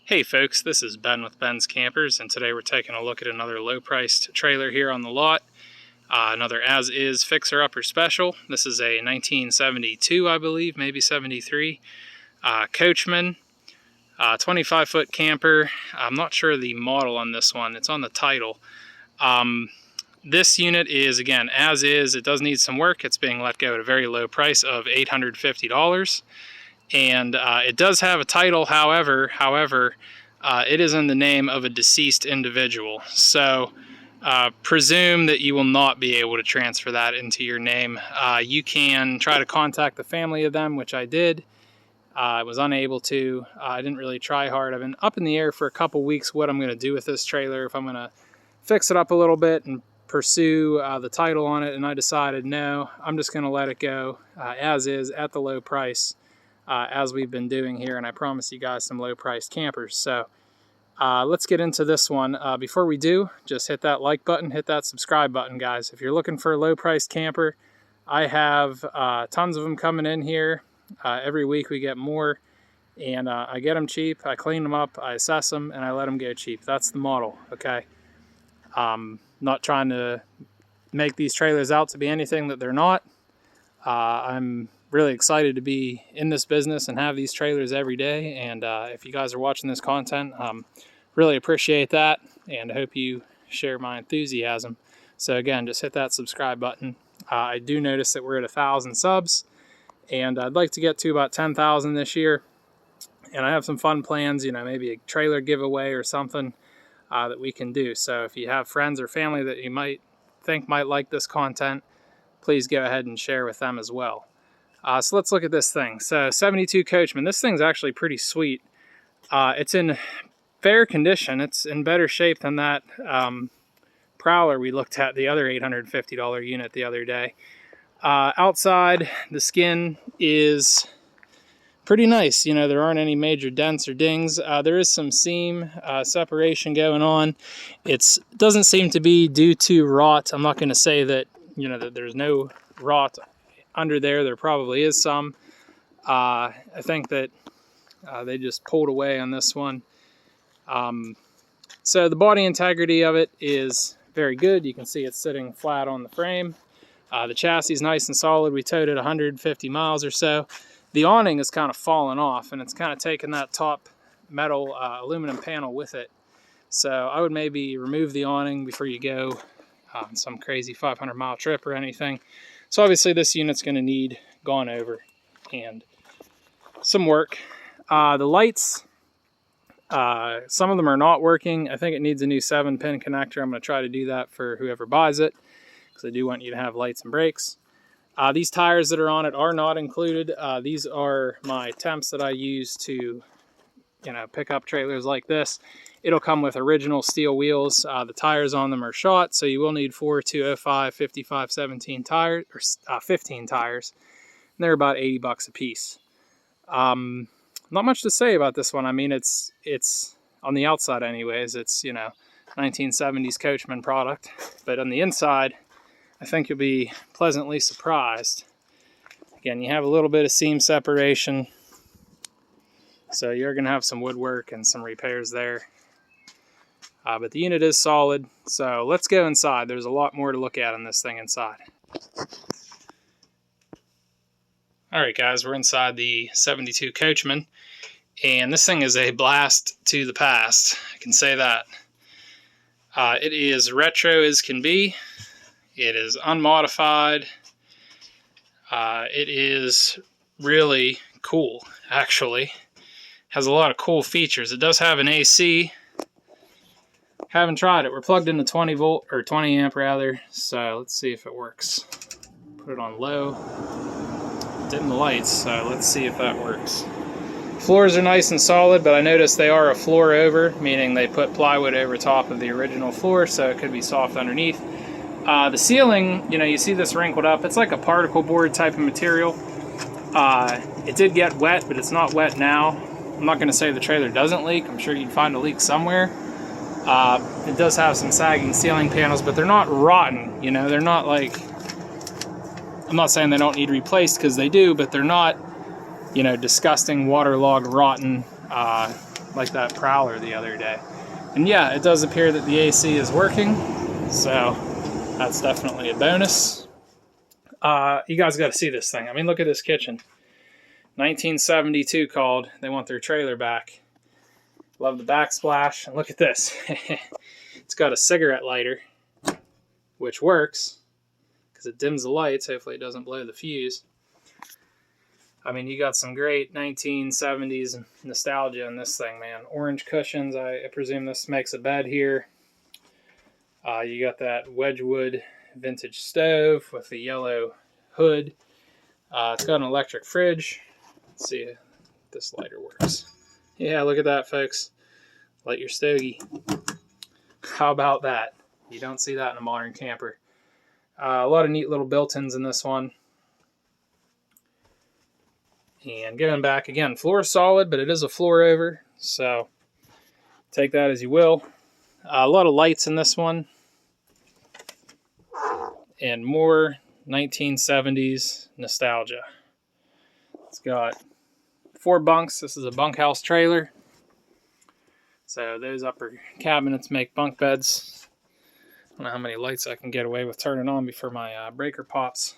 Hey folks, this is Ben with Ben's Campers, and today we're taking a look at another low-priced trailer here on the lot. Another as-is fixer-upper special. This is a 1972, I believe, maybe 73, Coachmen, 25-foot camper. I'm not sure the model on this one. It's on the title. This unit is, again, as-is. It does need some work. It's being let go at a very low price of $850. And it does have a title, however, it is in the name of a deceased individual. So presume that you will not be able to transfer that into your name. You can try to contact the family of them, which I did. I was unable to. I didn't really try hard. I've been up in the air for a couple weeks what I'm going to do with this trailer, if I'm going to fix it up a little bit and pursue the title on it, and I decided no, I'm just going to let it go as is at the low price. As we've been doing here, and I promise you guys some low-priced campers. So let's get into this one. Before we do, just hit that like button, hit that subscribe button, guys. If you're looking for a low-priced camper, I have tons of them coming in here. Every week we get more, and I get them cheap, I clean them up, I assess them, and I let them go cheap. That's the model, okay? Not trying to make these trailers out to be anything that they're not. I'm really excited to be in this business and have these trailers every day, and if you guys are watching this content, really appreciate that and hope you share my enthusiasm. So again, just hit that subscribe button. I do notice that we're at 1,000 subs, and I'd like to get to about 10,000 this year, and I have some fun plans, you know, maybe a trailer giveaway or something that we can do. So if you have friends or family that you might think might like this content, please go ahead and share with them as well. So let's look at this thing. So 72 Coachmen. This thing's actually pretty sweet. It's in fair condition. It's in better shape than that Prowler we looked at, the other $850 unit the other day. Outside, the skin is pretty nice. You know, there aren't any major dents or dings. There is some seam separation going on. It doesn't seem to be due to rot. I'm not going to say that, you know, that there's no rot under there. There probably is some. I think that they just pulled away on this one. So the body integrity of it is very good. You can see it's sitting flat on the frame. The chassis is nice and solid. We towed it 150 miles or so. The awning is kind of fallen off, and it's kind of taken that top metal aluminum panel with it. So I would maybe remove the awning before you go on some crazy 500-mile trip or anything. So obviously this unit's going to need gone over and some work. The lights, some of them are not working. I think it needs a new 7-pin connector. I'm going to try to do that for whoever buys it, because I do want you to have lights and brakes. These tires that are on it are not included. These are my temps that I use to, you know, pick up trailers like this. It'll come with original steel wheels. The tires on them are shot, so you will need 4 205 55 17 tires, or 15 tires. And they're about $80 a piece. Not much to say about this one. I mean, it's on the outside anyways. It's, you know, 1970s Coachmen product, but on the inside, I think you'll be pleasantly surprised. Again, you have a little bit of seam separation, so you're going to have some woodwork and some repairs there. But the unit is solid, so let's go inside. There's a lot more to look at on this thing inside. Alright guys, we're inside the 72 Coachmen, and this thing is a blast to the past, I can say that. It is retro as can be. It is unmodified. It is really cool, actually. Has a lot of cool features. It does have an AC. Haven't tried it. We're plugged into 20 volt, or 20 amp rather, so let's see if it works. Put it on low. Dim the lights, so let's see if that works. Floors are nice and solid, but I noticed they are a floor over, meaning they put plywood over top of the original floor, so it could be soft underneath. The ceiling, you know, you see this wrinkled up. It's like a particle board type of material. It did get wet, but it's not wet now. I'm not going to say the trailer doesn't leak. I'm sure you'd find a leak somewhere. It does have some sagging ceiling panels, but they're not rotten. You know, they're not like, I'm not saying they don't need replaced, because they do, but they're not, you know, disgusting, waterlogged, rotten like that Prowler the other day. And yeah, it does appear that the AC is working, so that's definitely a bonus. You guys got to see this thing. I mean, look at this kitchen. 1972 called. They want their trailer back. Love the backsplash. And look at this. It's got a cigarette lighter, which works because it dims the lights. Hopefully it doesn't blow the fuse. I mean, you got some great 1970s nostalgia in this thing, man. Orange cushions. I presume this makes a bed here. You got that Wedgwood vintage stove with the yellow hood. It's got an electric fridge. Let's see if this lighter works. Yeah, look at that, folks. Light your stogie. How about that? You don't see that in a modern camper. A lot of neat little built-ins in this one. And going back again, floor is solid, but it is a floor over, so take that as you will. A lot of lights in this one, and more 1970s nostalgia. It's got 4 bunks. This is a bunkhouse trailer, so those upper cabinets make bunk beds. I don't know how many lights I can get away with turning on before my breaker pops.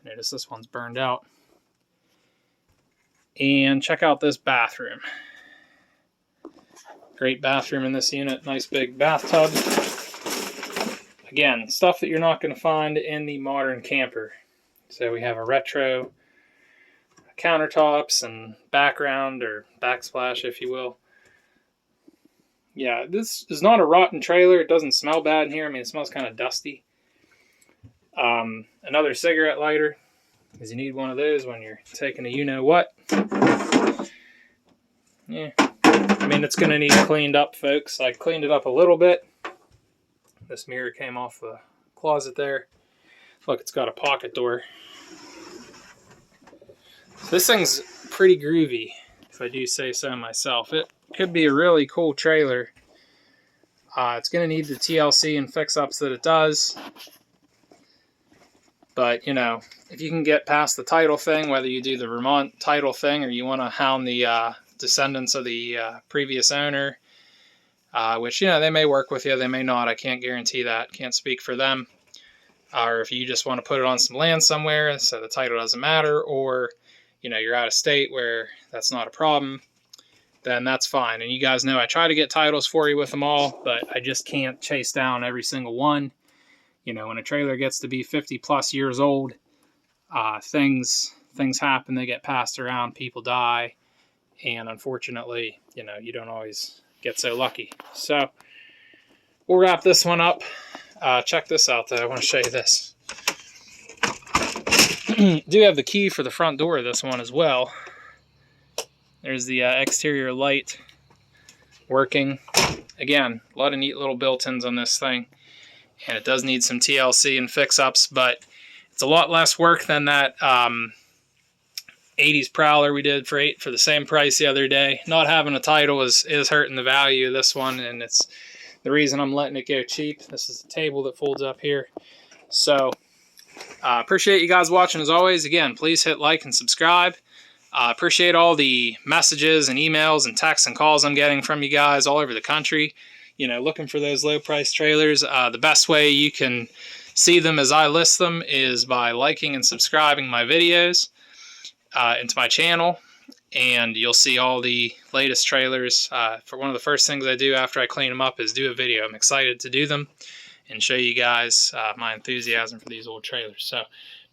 Notice this one's burned out. And check out this bathroom. Great bathroom in this unit. Nice big bathtub. Again, stuff that you're not going to find in the modern camper. So we have a retro countertops and background, or backsplash if you will. Yeah, this is not a rotten trailer. It doesn't smell bad in here. I mean, it smells kind of dusty. Another cigarette lighter, because you need one of those when you're taking a you-know-what. Yeah, I mean, it's going to need cleaned up, folks. I cleaned it up a little bit. This mirror came off the closet there. Look, it's got a pocket door. So this thing's pretty groovy, if I do say so myself. It could be a really cool trailer. It's going to need the TLC and fix-ups that it does. But, you know, if you can get past the title thing, whether you do the Vermont title thing or you want to hound the descendants of the previous owner, which, you know, they may work with you, they may not. I can't guarantee that. Can't speak for them. Or if you just want to put it on some land somewhere so the title doesn't matter, or, you know, you're out of state where that's not a problem, then that's fine. And you guys know I try to get titles for you with them all, but I just can't chase down every single one. You know, when a trailer gets to be 50 plus years old, things happen, they get passed around, people die, and unfortunately, you know, you don't always get so lucky. So we'll wrap this one up. Check this out though, I want to show you this. Do have the key for the front door of this one as well. There's the exterior light working. Again, a lot of neat little built-ins on this thing. And it does need some TLC and fix-ups, but it's a lot less work than that 80s Prowler we did for the same price the other day. Not having a title is hurting the value of this one, and it's the reason I'm letting it go cheap. This is the table that folds up here. So, appreciate you guys watching as always. Again, please hit like and subscribe. Appreciate all the messages and emails and texts and calls I'm getting from you guys all over the country. You know, looking for those low-price trailers. The best way you can see them as I list them is by liking and subscribing my videos into my channel, and you'll see all the latest trailers. For one of the first things I do after I clean them up is do a video. I'm excited to do them and show you guys my enthusiasm for these old trailers. So,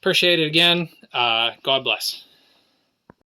appreciate it again. God bless.